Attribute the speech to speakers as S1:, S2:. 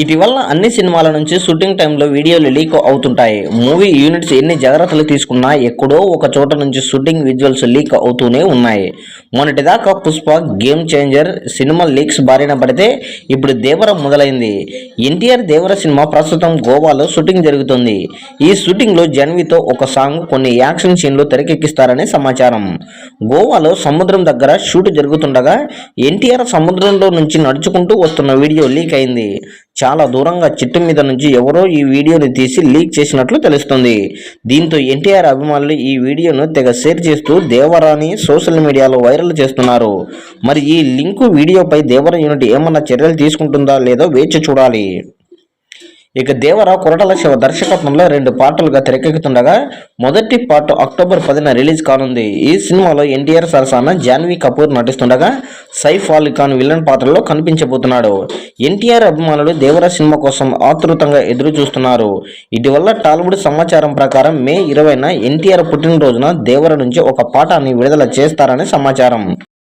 S1: ఇటీవల అన్ని సినిమాల నుంచి షూటింగ్ టైంలో వీడియోలు లీక్ అవుతుంటాయి. మూవీ యూనిట్స్ ఎన్ని జాగ్రత్తలు తీసుకున్నా ఎక్కడో ఒక చోట నుంచి షూటింగ్ విజువల్స్ లీక్ అవుతూనే ఉన్నాయి. మొన్నటిదాకా Pushpa, game changer cinema leaks బారిన పడితే ఇప్పుడు దేవర మొదలైంది. ఎన్టీఆర్ దేవర సినిమా ప్రస్తుతం గోవాలో షూటింగ్ జరుగుతుంది. ఈ షూటింగ్లో జాన్వీతో ఒక సాంగ్, కొన్ని యాక్షన్ సీన్లు తెరకెక్కిస్తారని సమాచారం. గోవాలో సముద్రం దగ్గర షూట్ జరుగుతుండగా ఎన్టీఆర్ సముద్రంలో నుంచి నడుచుకుంటూ వస్తున్న వీడియో లీక్ అయింది. చాలా దూరంగా చెట్టు మీద నుంచి ఎవరో ఈ వీడియోని తీసి లీక్ చేసినట్లు తెలుస్తుంది. దీంతో ఎన్టీఆర్ అభిమానులు ఈ వీడియోను తెగ షేర్ చేస్తూ దేవరాని సోషల్ మీడియాలో వైరల్ చేస్తున్నారు. మరి ఈ లింకు వీడియోపై దేవర యూనిట్ ఏమన్నా చర్యలు తీసుకుంటుందా లేదో వేచి చూడాలి. ఇక దేవర కొరటాల శివ దర్శకత్వంలో 2 పార్టులుగా తెరకెక్కుతుండగా మొదటి పార్ట్ అక్టోబర్ 10న రిలీజ్ కానుంది. ఈ సినిమాలో ఎన్టీఆర్ సరసన జాన్వీ కపూర్ నటిస్తుండగా సైఫ్ అలీ ఖాన్ విలన్ పాత్రలో కనిపించబోతున్నాడు. ఎన్టీఆర్ అభిమానులు దేవర సినిమా కోసం ఆతృతంగా ఎదురు చూస్తున్నారు. ఇటీవల టాలీవుడ్ సమాచారం ప్రకారం మే 20న ఎన్టీఆర్ పుట్టినరోజున దేవర నుంచి ఒక పాఠాన్ని విడుదల చేస్తారని సమాచారం.